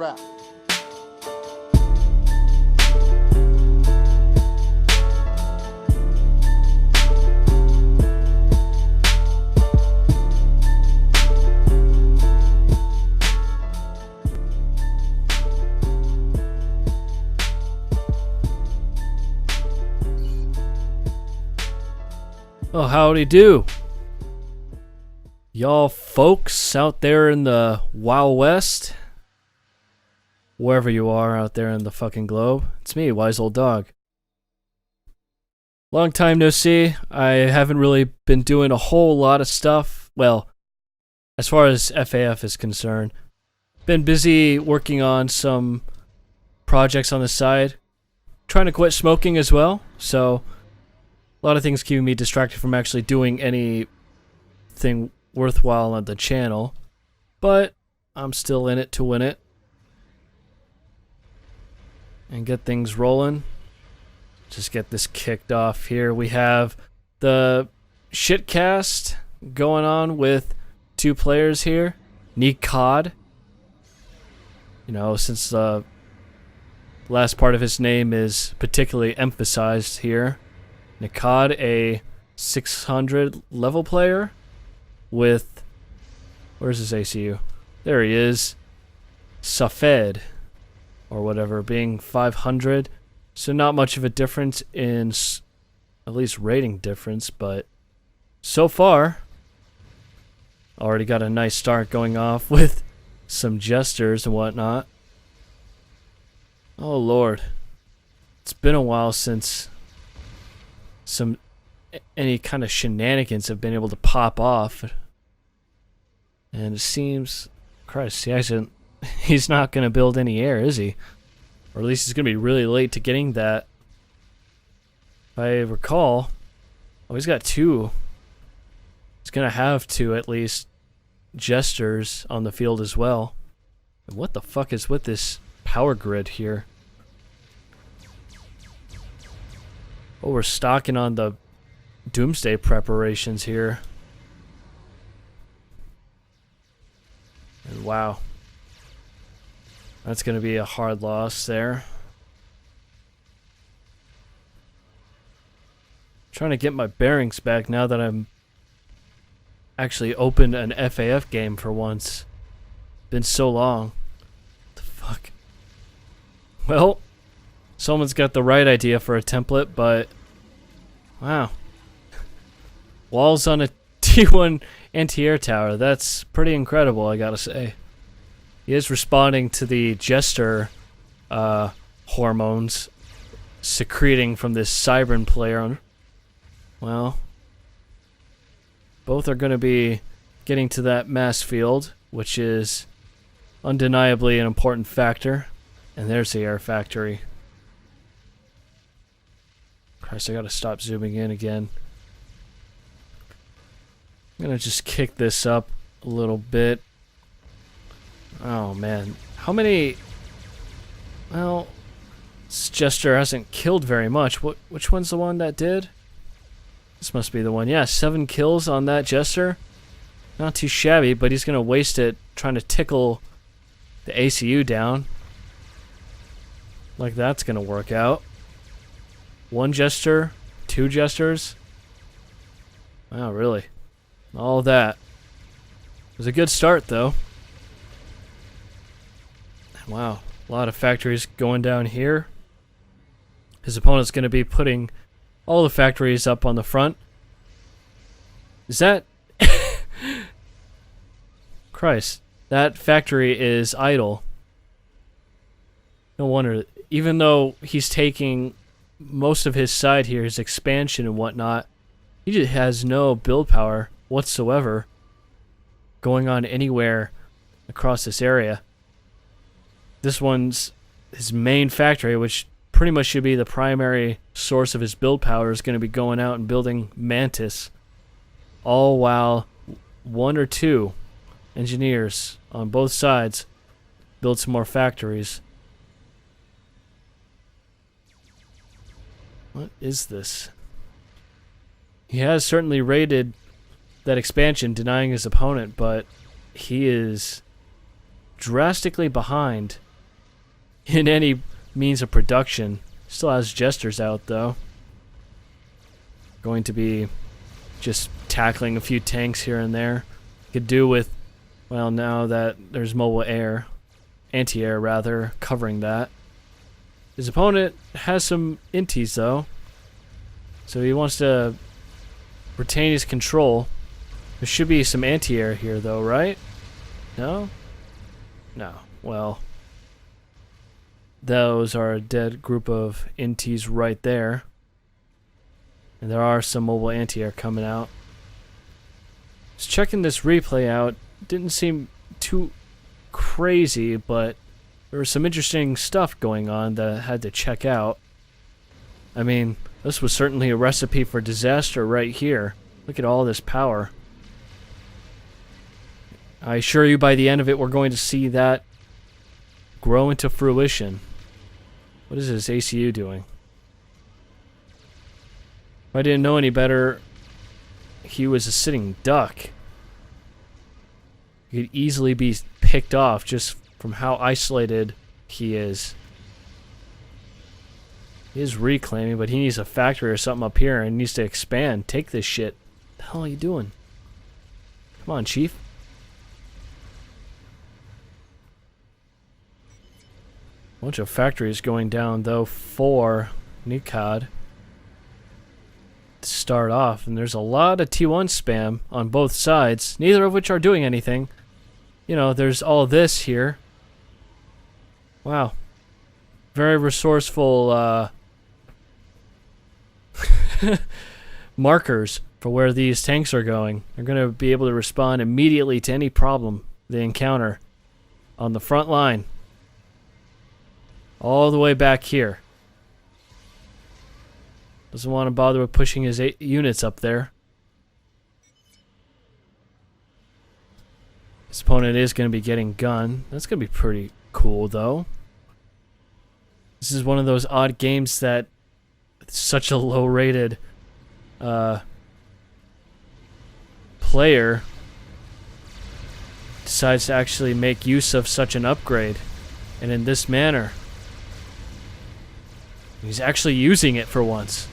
wrap. Oh, howdy do. Y'all folks out there in the Wild West, wherever you are out there in the fucking globe, it's me, Wise Old Dog. Long time no see. I haven't really been doing a whole lot of stuff. Well, as far as FAF is concerned, been busy working on some projects on the side, trying to quit smoking as well, so a lot of things keeping me distracted from actually doing anything worthwhile on the channel, but I'm still in it to win it and get things rolling. Just get this kicked off here. We have the Shitcast going on with two players here. NiCAD, you know, since the last part of his name is particularly emphasized here. NiCAD, a 600 level player with, where's his ACU? There he is. Saphed, or whatever, being 500. So not much of a difference in, at least rating difference, but so far, already got a nice start going off with some jesters and whatnot. Oh Lord. It's been a while since any kind of shenanigans have been able to pop off, and it seems, Christ, he's not going to build any air, is he? Or at least he's going to be really late to getting that. If I recall, oh, he's got two. He's going to have two at least jesters on the field as well. And what the fuck is with this power grid here? Oh, we're stocking on the doomsday preparations here. And wow. That's going to be a hard loss there. Trying to get my bearings back now that I'm actually opened an FAF game for once. Been so long. What the fuck? Well, someone's got the right idea for a template, but wow. Walls on a T1 anti-air tower. That's pretty incredible, I gotta say. He is responding to the jester hormones secreting from this Cybran player. Well, both are going to be getting to that mass field, which is undeniably an important factor. And there's the air factory. Christ, I gotta stop zooming in again. I'm gonna just kick this up a little bit. Oh man, how many? Well, this jester hasn't killed very much. Which one's the one that did? This must be the one. Yeah, 7 kills on that jester. Not too shabby, but he's gonna waste it trying to tickle the ACU down. Like that's gonna work out. 1 jester, 2 jesters. Wow, really? All that. It was a good start, though. Wow, a lot of factories going down here. His opponent's going to be putting all the factories up on the front. Is that... Christ, that factory is idle. No wonder. Even though he's taking most of his side here, his expansion and whatnot, he just has no build power whatsoever going on anywhere across this area. This one's his main factory, which pretty much should be the primary source of his build power, is going to be going out and building Mantis, all while 1 or 2 engineers on both sides build some more factories. What is this? He has certainly raided that expansion, denying his opponent, but he is drastically behind in any means of production. Still has jesters out though. Going to be just tackling a few tanks here and there. Could do with, well, now that there's mobile air, anti-air rather, covering that. His opponent has some inties though, so he wants to retain his control. There should be some anti-air here though, right? No? No. Well, those are a dead group of inties right there. And there are some mobile anti-air coming out. Just checking this replay out. Didn't seem too crazy, but there was some interesting stuff going on that I had to check out. I mean, this was certainly a recipe for disaster right here. Look at all this power. I assure you by the end of it we're going to see that grow into fruition. What is this ACU doing? If I didn't know any better, he was a sitting duck. He could easily be picked off just from how isolated he is. He is reclaiming, but he needs a factory or something up here and needs to expand. Take this shit. What the hell are you doing? Come on, Chief. Bunch of factories going down though for NiCAD to start off, and there's a lot of T1 spam on both sides, neither of which are doing anything. You know, there's all this here. Wow. Very resourceful markers for where these tanks are going. They're going to be able to respond immediately to any problem they encounter on the front line. All the way back here. Doesn't want to bother with pushing his 8 units up there. His opponent is going to be getting gun. That's going to be pretty cool, though. This is one of those odd games that such a low-rated player decides to actually make use of such an upgrade, and in this manner. He's actually using it for once.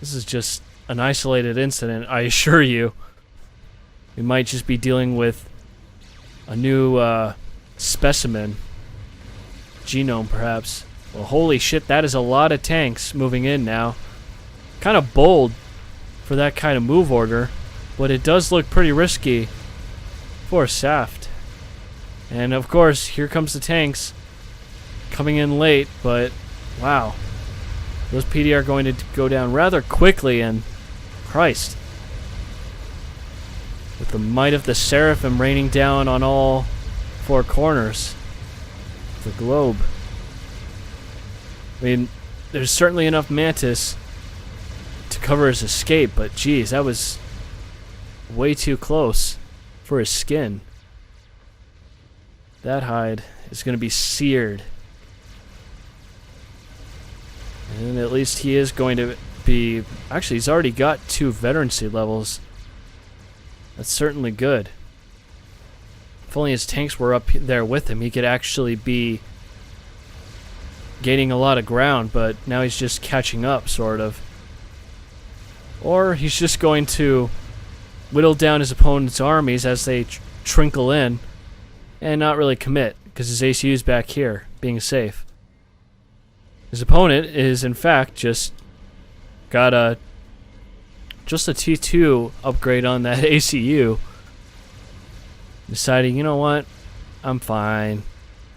This is just an isolated incident, I assure you. We might just be dealing with a new specimen. Genome, perhaps. Well, holy shit, that is a lot of tanks moving in now. Kind of bold for that kind of move order, but it does look pretty risky for Saphed. And of course, here comes the tanks. Coming in late, but wow. Those PD are going to go down rather quickly, and Christ. With the might of the Seraphim raining down on all 4 corners of the globe. I mean, there's certainly enough Mantis to cover his escape, but geez, that was way too close for his skin. That hide is going to be seared. And at least he is going to be... Actually, he's already got 2 veterancy levels. That's certainly good. If only his tanks were up there with him, he could actually be gaining a lot of ground, but now he's just catching up, sort of. Or he's just going to whittle down his opponent's armies as they trickle in and not really commit, because his ACU's back here, being safe. His opponent is, in fact, just got a T2 upgrade on that ACU. Deciding, you know what, I'm fine.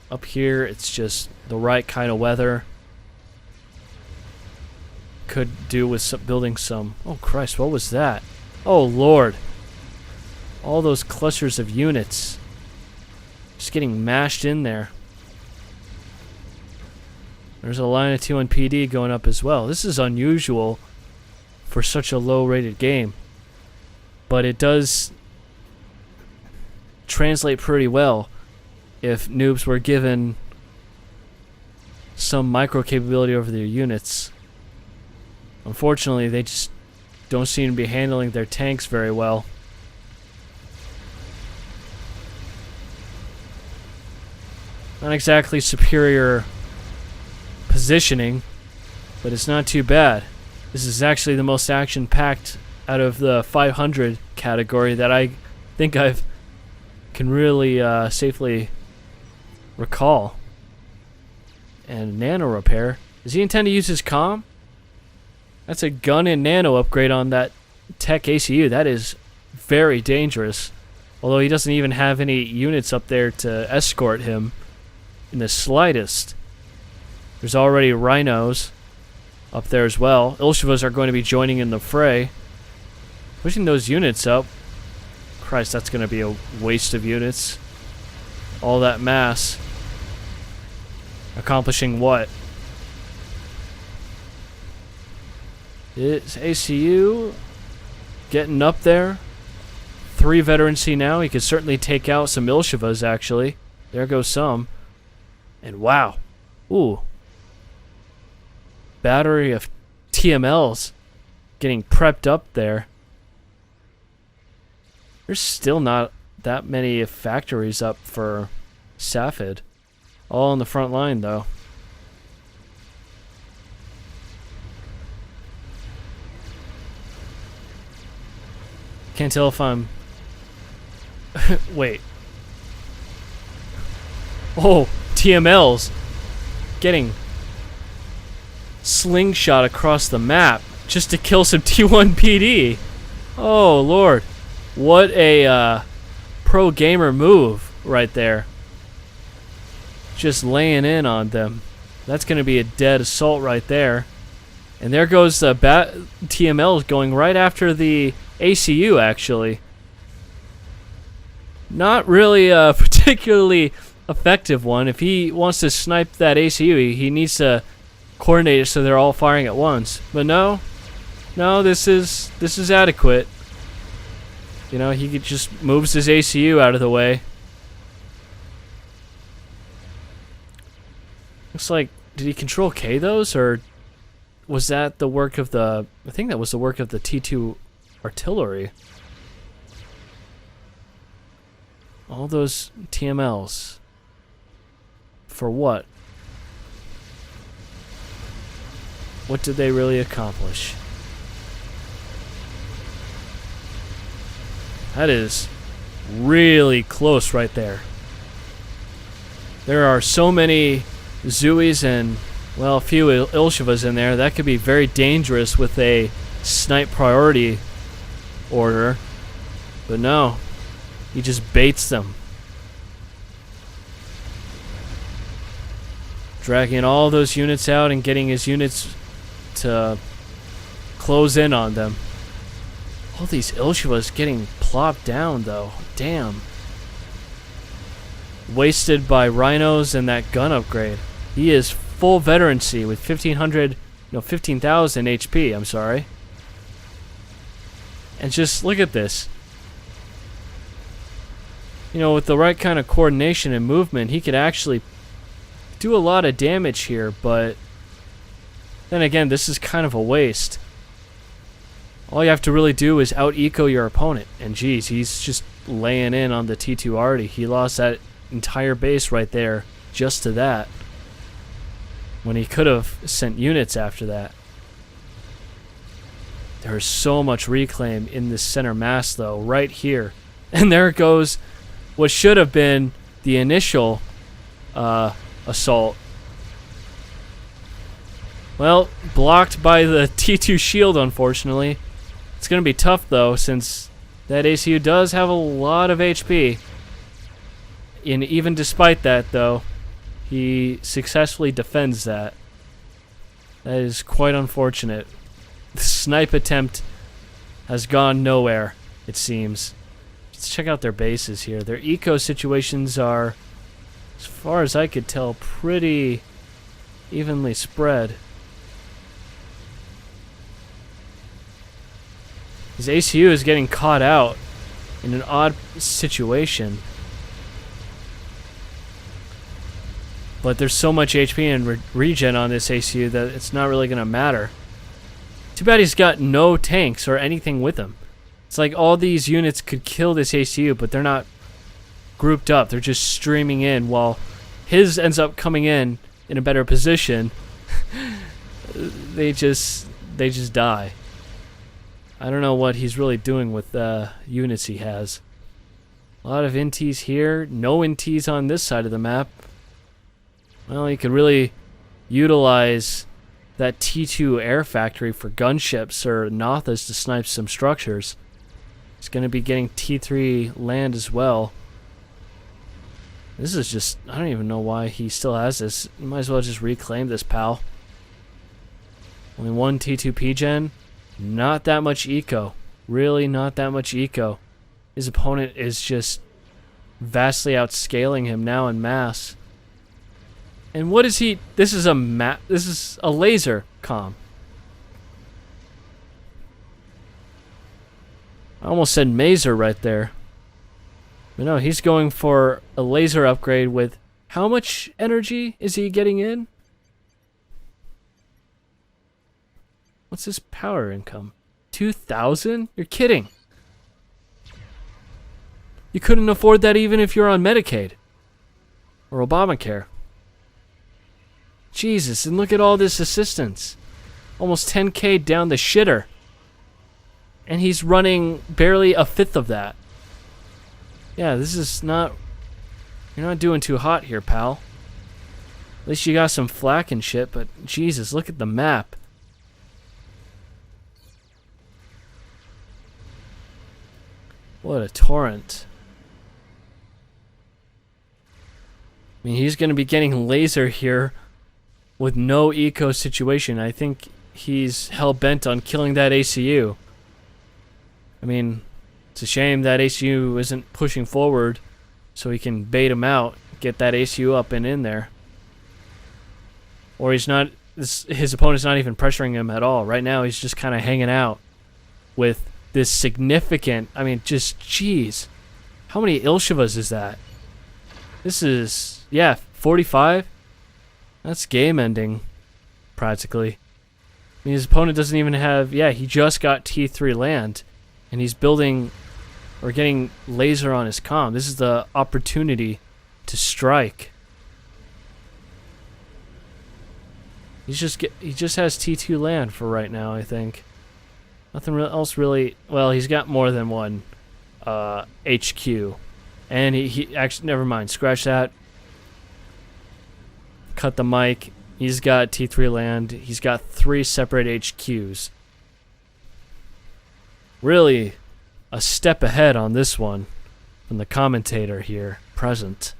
Up here, it's just the right kind of weather. Could do with building some... Oh, Christ, what was that? Oh, Lord. All those clusters of units. Just getting mashed in there. There's a line of T1 PD going up as well. This is unusual for such a low-rated game. But it does translate pretty well if noobs were given some micro capability over their units. Unfortunately, they just don't seem to be handling their tanks very well. Not exactly superior positioning, but it's not too bad. This is actually the most action-packed out of the 500 category that I think can really safely recall. And nano repair. Does he intend to use his comm? That's a gun and nano upgrade on that tech ACU. That is very dangerous. Although he doesn't even have any units up there to escort him in the slightest. There's already rhinos up there as well. Ilshivas are going to be joining in the fray. Pushing those units up. Christ, that's going to be a waste of units. All that mass. Accomplishing what? It's ACU getting up there. 3 veterancy now. He could certainly take out some Ilshivas, actually. There goes some. And wow. Ooh. Battery of TMLs getting prepped up there. There's still not that many factories up for Saphed. All on the front line, though. Can't tell if I'm... Wait. Oh, TMLs. Getting slingshot across the map just to kill some T1 PD. Oh, Lord. What a pro gamer move right there. Just laying in on them. That's going to be a dead assault right there. And there goes the TMLs going right after the ACU, actually. Not really a particularly effective one. If he wants to snipe that ACU, he needs to coordinate it so they're all firing at once. But no, this is adequate. You know, he just moves his ACU out of the way. Looks like, did he control K those, or was that the work of the... I think that was the work of the T2 artillery. All those TMLs. For what? What did they really accomplish? That is really close right there. There are so many Zuis and, well, a few Ilshivas in there. That could be very dangerous with a snipe priority order. But no, he just baits them. Dragging all those units out and getting his units to close in on them. All these Ilshivas getting plopped down, though. Damn. Wasted by rhinos and that gun upgrade. He is full veterancy with 15,000 HP, I'm sorry. And just look at this. You know, with the right kind of coordination and movement, he could actually do a lot of damage here, but then again, this is kind of a waste. All you have to really do is out-eco your opponent. And geez, he's just laying in on the T2 already. He lost that entire base right there just to that, when he could have sent units after that. There's so much reclaim in this center mass, though, right here. And there goes what should have been the initial assault. Well, blocked by the T2 shield, unfortunately. It's going to be tough, though, since that ACU does have a lot of HP. And even despite that, though, he successfully defends that. That is quite unfortunate. The snipe attempt has gone nowhere, it seems. Let's check out their bases here. Their eco situations are, as far as I could tell, pretty evenly spread. His ACU is getting caught out in an odd situation. But there's so much HP and regen on this ACU that it's not really going to matter. Too bad he's got no tanks or anything with him. It's like all these units could kill this ACU, but they're not grouped up. They're just streaming in while his ends up coming in a better position, they just die. I don't know what he's really doing with the units he has. A lot of NTs here, no NTs on this side of the map. Well, he could really utilize that T2 air factory for gunships or Nothas to snipe some structures. He's going to be getting T3 land as well. This is just, I don't even know why he still has this. You might as well just reclaim this, pal. Only one T2 P-Gen. Not that much eco. Really not that much eco. His opponent is just vastly outscaling him now in mass. And what is he? This is a laser comm. I almost said maser right there. But no, he's going for a laser upgrade with how much energy is he getting in? What's his power income? 2,000? You're kidding. You couldn't afford that even if you're on Medicaid or Obamacare. Jesus, and look at all this assistance. Almost 10K down the shitter. And he's running barely a fifth of that. Yeah, this is not... You're not doing too hot here, pal. At least you got some flak and shit, but Jesus, look at the map. What a torrent. I mean, he's going to be getting laser here with no eco situation. I think he's hell-bent on killing that ACU. I mean, it's a shame that ACU isn't pushing forward so he can bait him out, get that ACU up and in there. Or he's not, his opponent's not even pressuring him at all. Right now, he's just kind of hanging out with this significant, I mean, just, jeez. How many Ilshivas is that? This is, yeah, 45? That's game ending, practically. I mean, his opponent doesn't even have, yeah, he just got T3 land. And he's building, or getting laser on his comm. This is the opportunity to strike. He just has T2 land for right now, I think. Nothing else really. Well, he's got more than one HQ, and he actually, never mind. Scratch that. Cut the mic. He's got T3 land. He's got 3 separate HQs. Really a step ahead on this one from the commentator here present.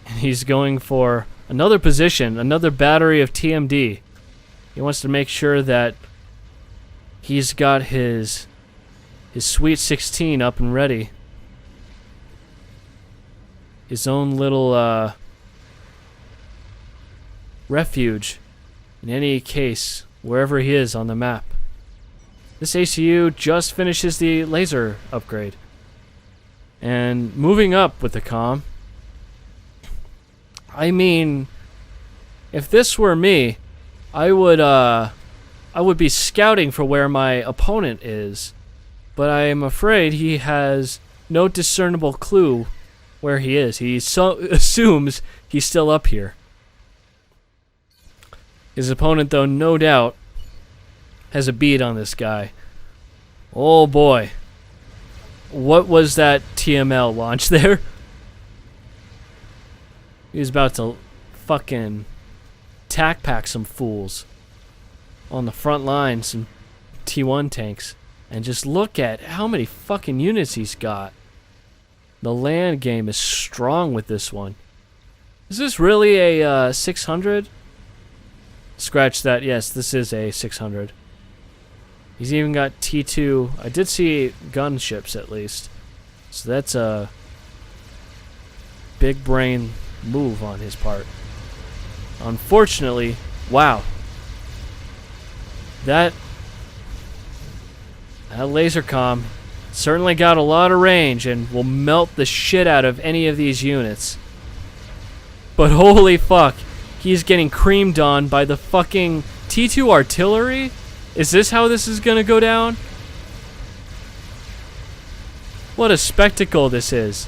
And he's going for another position, another battery of TMD. He wants to make sure that he's got his Sweet 16 up and ready. His own little refuge in any case, wherever he is on the map. This ACU just finishes the laser upgrade. And moving up with the comm. I mean, if this were me, I would be scouting for where my opponent is. But I am afraid he has no discernible clue where he is. He assumes he's still up here. His opponent, though, no doubt, has a bead on this guy. Oh boy. What was that TML launch there? He was about to fucking tac pack some fools on the front line, some T1 tanks. And just look at how many fucking units he's got. The land game is strong with this one. Is this really a 600? Scratch that. Yes, this is a 600. He's even got T2. I did see gunships at least. So that's a big brain move on his part. Unfortunately, wow. That laser comm certainly got a lot of range and will melt the shit out of any of these units. But holy fuck, he's getting creamed on by the fucking T2 artillery? Is this how this is gonna go down? What a spectacle this is.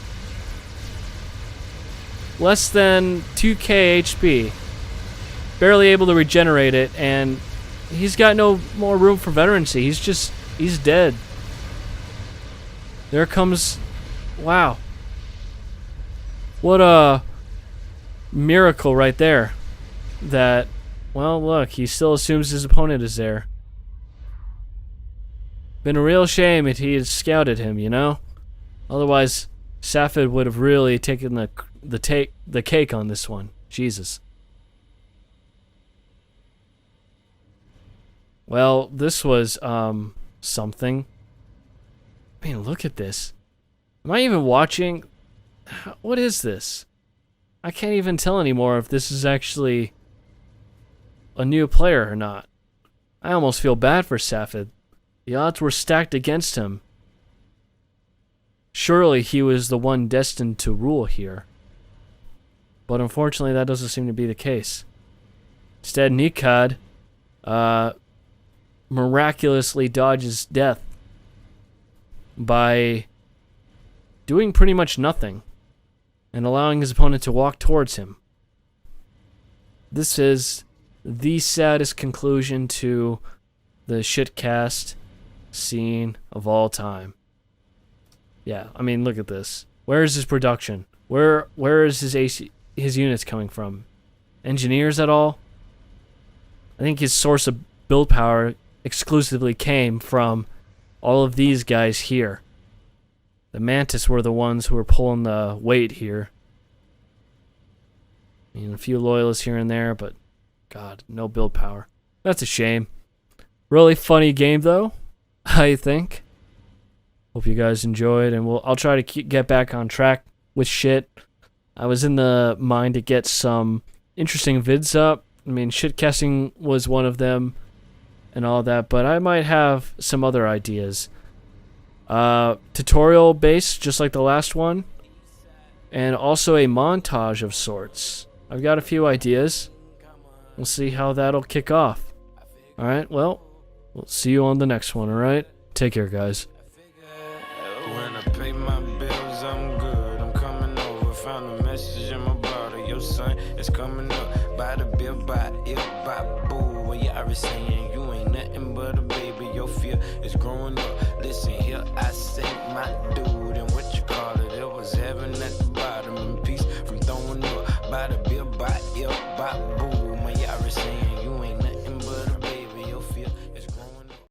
less than 2k HP. Barely able to regenerate it, and he's got no more room for veterancy. He's dead. There comes... Wow. What a miracle right there. That, well, look, he still assumes his opponent is there. Been a real shame if he had scouted him, you know? Otherwise, Saphed would have really taken the cake on this one. Jesus. Well, this was, something. I mean, look at this. Am I even watching? What is this? I can't even tell anymore if this is actually a new player or not. I almost feel bad for Saphed. The odds were stacked against him. Surely he was the one destined to rule here. But unfortunately, that doesn't seem to be the case. Instead, NiCAD miraculously dodges death by doing pretty much nothing and allowing his opponent to walk towards him. This is the saddest conclusion to the shitcast scene of all time. Yeah, I mean, look at this. Where is his production? Where is his units coming from? Engineers at all? I think his source of build power exclusively came from all of these guys here. The Mantis were the ones who were pulling the weight here. I mean, a few loyalists here and there, but God, no build power. That's a shame. Really funny game, though, I think. Hope you guys enjoyed, and I'll try to get back on track with shit. I was in the mind to get some interesting vids up. I mean, shitcasting was one of them and all that, but I might have some other ideas. Tutorial based, just like the last one, and also a montage of sorts. I've got a few ideas. We'll see how that'll kick off. Alright, well, we'll see you on the next one, alright? Take care, guys. When I pay my bills, I'm good. I'm coming over. Found a message in my brother. Your son is coming up. By the bill, by it, by boo. Well, you already saying you ain't nothing but a baby. Your fear is growing up. Listen here, I say my dude, and what you call it? It was heaven at the